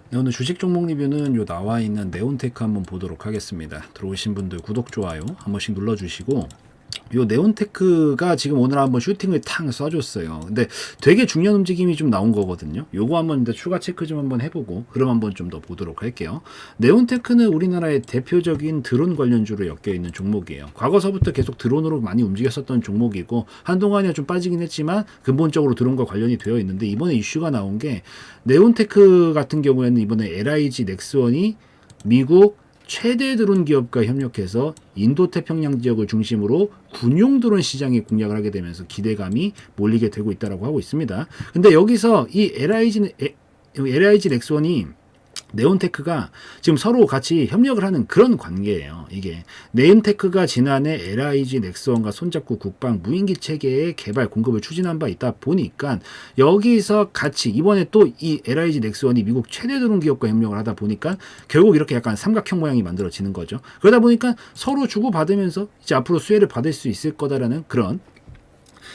네, 오늘 주식 종목 리뷰는 요 나와 있는 네온테크 한번 보도록 하겠습니다. 들어오신 분들 구독, 좋아요 한 번씩 눌러주시고, 요 네온테크가 지금 오늘 한번 슈팅을 탕 쏴줬어요. 근데 되게 중요한 움직임이 좀 나온 거거든요. 요거 한번 근데 추가 체크 좀 한번 해보고 그럼 한번 좀 더 보도록 할게요. 네온테크는 우리나라의 대표적인 드론 관련주로 엮여 있는 종목이에요. 과거서부터 계속 드론으로 많이 움직였었던 종목이고 한동안이야 좀 빠지긴 했지만 근본적으로 드론과 관련이 되어 있는데, 이번에 이슈가 나온 게 네온테크 같은 경우에는 이번에 LIG 넥스원이 미국 최대 드론 기업과 협력해서 인도 태평양 지역을 중심으로 군용 드론 시장에 공략을 하게 되면서 기대감이 몰리게 되고 있다고 하고 있습니다. 근데 여기서 이 LIG 넥스원이 네온테크가 지금 서로 같이 협력을 하는 그런 관계예요. 이게 네온테크가 지난해 LIG 넥스원과 손잡고 국방 무인기 체계의 개발 공급을 추진한 바 있다 보니까 여기서 같이 이번에 또 이 LIG 넥스원이 미국 최대 드론 기업과 협력을 하다 보니까 결국 이렇게 약간 삼각형 모양이 만들어지는 거죠. 그러다 보니까 서로 주고받으면서 이제 앞으로 수혜를 받을 수 있을 거다라는 그런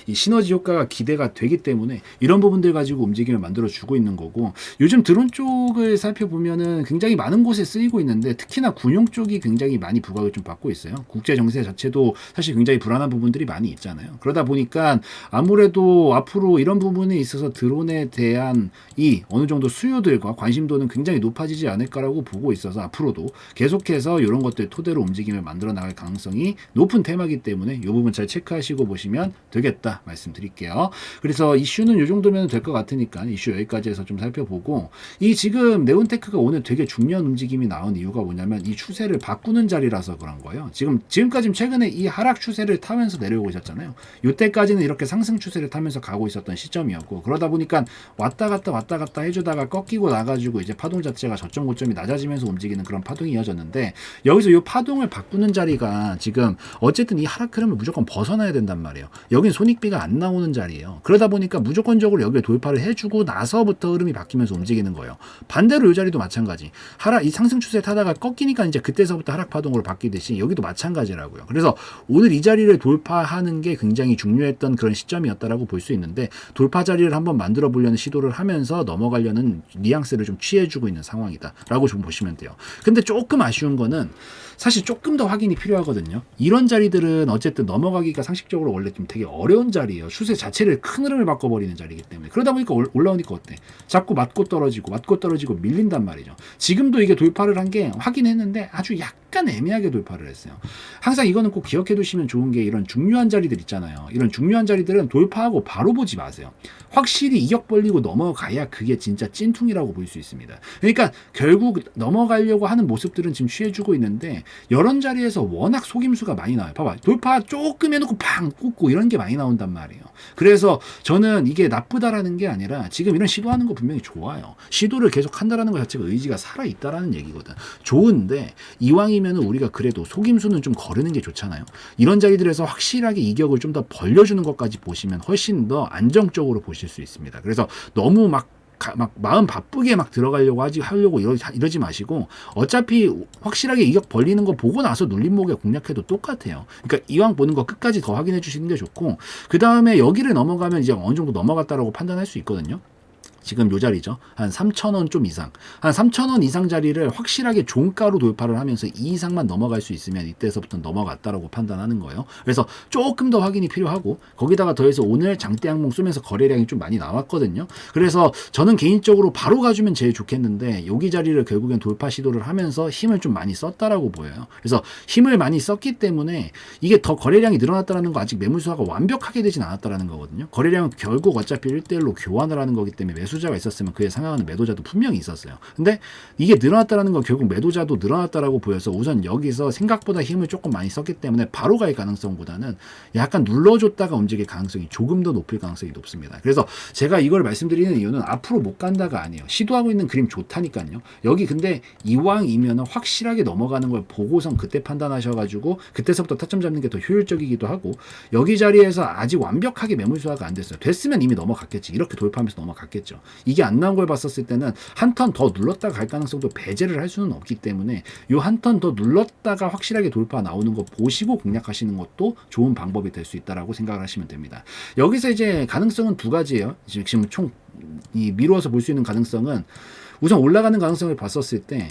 이 시너지 효과가 기대가 되기 때문에 이런 부분들 가지고 움직임을 만들어 주고 있는 거고, 요즘 드론 쪽을 살펴보면은 굉장히 많은 곳에 쓰이고 있는데 특히나 군용 쪽이 굉장히 많이 부각을 좀 받고 있어요. 국제 정세 자체도 사실 굉장히 불안한 부분들이 많이 있잖아요. 그러다 보니까 아무래도 앞으로 이런 부분에 있어서 드론에 대한 이 어느 정도 수요들과 관심도는 굉장히 높아지지 않을까라고 보고 있어서 앞으로도 계속해서 이런 것들 토대로 움직임을 만들어 나갈 가능성이 높은 테마이기 때문에 이 부분 잘 체크하시고 보시면 되겠다 말씀드릴게요. 그래서 이슈는 이 정도면 될 것 같으니까 이슈 여기까지 해서 좀 살펴보고, 이 지금 네온테크가 오늘 되게 중요한 움직임이 나온 이유가 뭐냐면 이 추세를 바꾸는 자리라서 그런 거예요. 지금까지 최근에 이 하락 추세를 타면서 내려오고 있었잖아요. 이때까지는 이렇게 상승 추세를 타면서 가고 있었던 시점이었고, 그러다 보니까 왔다 갔다 해주다가 꺾이고 나가지고 이제 파동 자체가 저점 고점이 낮아지면서 움직이는 그런 파동이 이어졌는데, 여기서 이 파동을 바꾸는 자리가 지금 어쨌든 이 하락 흐름을 무조건 벗어나야 된단 말이에요. 여긴 손익비가 안 나오는 자리예요. 그러다 보니까 무조건적으로 여기에 돌파를 해주고 나서부터 흐름이 바뀌면서 움직이는 거예요. 반대로 이 자리도 마찬가지. 이 상승 추세 타다가 꺾이니까 이제 그때서부터 하락 파동으로 바뀌듯이 여기도 마찬가지라고요. 그래서 오늘 이 자리를 돌파하는 게 굉장히 중요했던 그런 시점이었다라고 볼 수 있는데, 돌파 자리를 한번 만들어 보려는 시도를 하면서 넘어가려는 뉘앙스를 좀 취해주고 있는 상황이다라고 좀 보시면 돼요. 근데 조금 아쉬운 거는 사실 조금 더 확인이 필요하거든요. 이런 자리들은 어쨌든 넘어가기가 상식적으로 원래 좀 되게 어려운 자리예요. 추세 자체를 큰 흐름을 바꿔버리는 자리이기 때문에. 그러다 보니까 올라오니까 어때? 자꾸 맞고 떨어지고 밀린단 말이죠. 지금도 이게 돌파를 한 게 확인했는데 아주 약간 애매하게 돌파를 했어요. 항상 이거는 꼭 기억해 두시면 좋은 게, 이런 중요한 자리들 있잖아요. 이런 중요한 자리들은 돌파하고 바로 보지 마세요. 확실히 이격 벌리고 넘어가야 그게 진짜 찐퉁이라고 볼 수 있습니다. 그러니까 결국 넘어가려고 하는 모습들은 지금 취해주고 있는데, 이런 자리에서 워낙 속임수가 많이 나와요. 봐봐, 돌파 조금 해놓고 팡 꽂고 이런 게 많이 나온단 말이에요. 그래서 저는 이게 나쁘다라는 게 아니라 지금 이런 시도하는 거 분명히 좋아요. 시도를 계속 한다라는 것 자체가 의지가 살아있다라는 얘기거든. 좋은데 이왕이면 우리가 그래도 속임수는 좀 거르는 게 좋잖아요. 이런 자리들에서 확실하게 이격을 좀 더 벌려주는 것까지 보시면 훨씬 더 안정적으로 보실 수 있습니다. 그래서 너무 막 마음 바쁘게 막 들어가려고 하려고 이러지 마시고, 어차피 확실하게 이격 벌리는 거 보고 나서 눌림목에 공략해도 똑같아요. 그러니까 이왕 보는 거 끝까지 더 확인해 주시는 게 좋고, 그 다음에 여기를 넘어가면 이제 어느 정도 넘어갔다라고 판단할 수 있거든요. 지금 요 자리죠. 한 3,000원 좀 이상. 한 3,000원 이상 자리를 확실하게 종가로 돌파를 하면서 이 이상만 넘어갈 수 있으면 이때서부터 넘어갔다라고 판단하는 거예요. 그래서 조금 더 확인이 필요하고, 거기다가 더해서 오늘 장대 항목 쏘면서 거래량이 좀 많이 나왔거든요. 그래서 저는 개인적으로 바로 가주면 제일 좋겠는데, 여기 자리를 결국엔 돌파 시도를 하면서 힘을 좀 많이 썼다라고 보여요. 그래서 힘을 많이 썼기 때문에 이게 더 거래량이 늘어났다라는 거, 아직 매물수가 완벽하게 되진 않았다라는 거거든요. 거래량은 결국 어차피 1대1로 교환을 하는 거기 때문에 매수자가 있었으면 그에 상응하는 매도자도 분명히 있었어요. 근데 이게 늘어났다라는 건 결국 매도자도 늘어났다라고 보여서 우선 여기서 생각보다 힘을 조금 많이 썼기 때문에 바로 갈 가능성보다는 약간 눌러줬다가 움직일 가능성이 조금 더 높을 가능성이 높습니다. 그래서 제가 이걸 말씀드리는 이유는 앞으로 못 간다가 아니에요. 시도하고 있는 그림 좋다니까요. 여기 근데 이왕이면 확실하게 넘어가는 걸 보고선 그때 판단하셔가지고 그때서부터 타점 잡는 게 더 효율적이기도 하고, 여기 자리에서 아직 완벽하게 매물 수화가 안 됐어요. 됐으면 이미 넘어갔겠지. 이렇게 돌파하면서 넘어갔겠죠. 이게 안 나온 걸 봤었을 때는 한 턴 더 눌렀다가 갈 가능성도 배제를 할 수는 없기 때문에 요 한 턴 더 눌렀다가 확실하게 돌파 나오는 거 보시고 공략하시는 것도 좋은 방법이 될 수 있다라고 생각을 하시면 됩니다. 여기서 이제 가능성은 두 가지예요. 지금 총 이 미루어서 볼 수 있는 가능성은, 우선 올라가는 가능성을 봤었을 때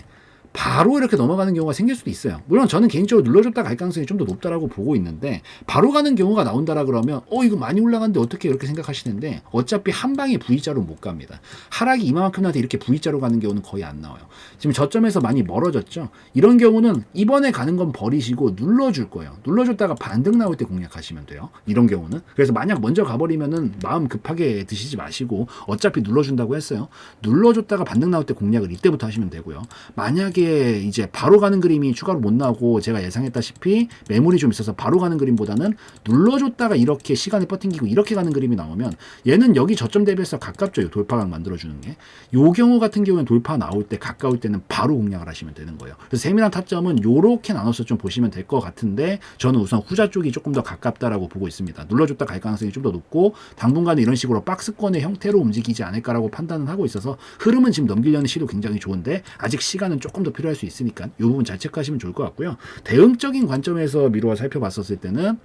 바로 이렇게 넘어가는 경우가 생길 수도 있어요. 물론 저는 개인적으로 눌러줬다 갈 가능성이 좀 더 높다라고 보고 있는데 바로 가는 경우가 나온다라 그러면 이거 많이 올라갔는데 어떻게 이렇게 생각하시는데 어차피 한 방에 V자로 못 갑니다. 하락이 이만큼 나한테 이렇게 V자로 가는 경우는 거의 안 나와요. 지금 저점에서 많이 멀어졌죠. 이런 경우는 이번에 가는 건 버리시고 눌러줄 거예요. 눌러줬다가 반등 나올 때 공략하시면 돼요. 이런 경우는. 그래서 만약 먼저 가버리면은 마음 급하게 드시지 마시고 어차피 눌러준다고 했어요. 눌러줬다가 반등 나올 때 공략을 이때부터 하시면 되고요. 만약에 이제 바로 가는 그림이 추가로 못 나오고 제가 예상했다시피 매물이 좀 있어서 바로 가는 그림보다는 눌러줬다가 이렇게 시간을 버팅기고 이렇게 가는 그림이 나오면 얘는 여기 저점 대비해서 가깝죠. 돌파각 만들어주는 게. 요 경우 같은 경우는 돌파 나올 때 가까울 때는 바로 공략을 하시면 되는 거예요. 그래서 세밀한 타점은 요렇게 나눠서 좀 보시면 될 것 같은데 저는 우선 후자 쪽이 조금 더 가깝다라고 보고 있습니다. 눌러줬다 갈 가능성이 좀 더 높고 당분간은 이런 식으로 박스권의 형태로 움직이지 않을까라고 판단을 하고 있어서 흐름은 지금 넘기려는 시도 굉장히 좋은데 아직 시간은 조금 더 필요할 수 있으니까 이 부분 잘 체크하시면 좋을 것 같고요. 대응적인 관점에서 미루어 살펴봤었을 때는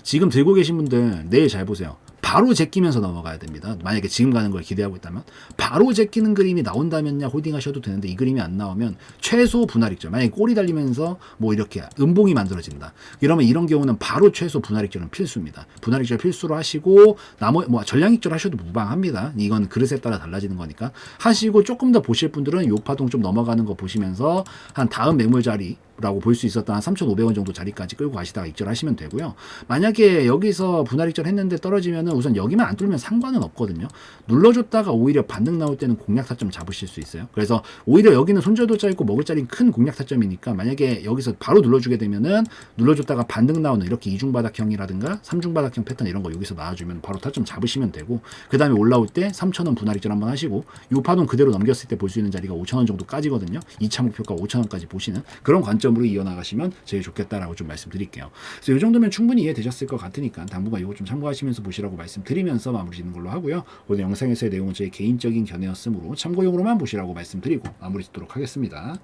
지금 들고 계신 분들 내일 잘 보세요. 바로 제끼면서 넘어가야 됩니다. 만약에 지금 가는 걸 기대하고 있다면 바로 제끼는 그림이 나온다면야 홀딩 하셔도 되는데 이 그림이 안 나오면 최소 분할익절 만약에 꼬리 달리면서 뭐 이렇게 음봉이 만들어진다 이러면 이런 경우는 바로 최소 분할익절은 필수입니다. 분할익절 필수로 하시고 나머지 뭐 전량익절 하셔도 무방합니다. 이건 그릇에 따라 달라지는 거니까 하시고 조금 더 보실 분들은 요 파동 좀 넘어가는 거 보시면서 한 다음 매물 자리 라고 볼 수 있었던 한 3,500원 정도 자리까지 끌고 가시다가 익절하시면 되고요. 만약에 여기서 분할익절 했는데 떨어지면은 우선 여기만 안 뚫으면 상관은 없거든요. 눌러줬다가 오히려 반등 나올 때는 공략 타점 잡으실 수 있어요. 그래서 오히려 여기는 손절도 짧고 먹을 자리는 큰 공략 타점이니까 만약에 여기서 바로 눌러주게 되면은 눌러줬다가 반등 나오는 이렇게 이중바닥형이라든가 삼중바닥형 패턴 이런 거 여기서 나와주면 바로 타점 잡으시면 되고 그 다음에 올라올 때 3,000원 분할익절 한번 하시고 요 파동 그대로 넘겼을 때 볼 수 있는 자리가 5,000원 정도까지거든요. 2차 목표가 5,000원까지 보시는 그런 관점 으로 이어나가시면 제일 좋겠다라고 좀 말씀드릴게요. 그래서 이 정도면 충분히 이해되셨을 것 같으니까 당분간 이거 좀 참고하시면서 보시라고 말씀드리면서 마무리 짓는 걸로 하고요. 오늘 영상에서의 내용은 제 개인적인 견해였으므로 참고용으로만 보시라고 말씀드리고 마무리 짓도록 하겠습니다.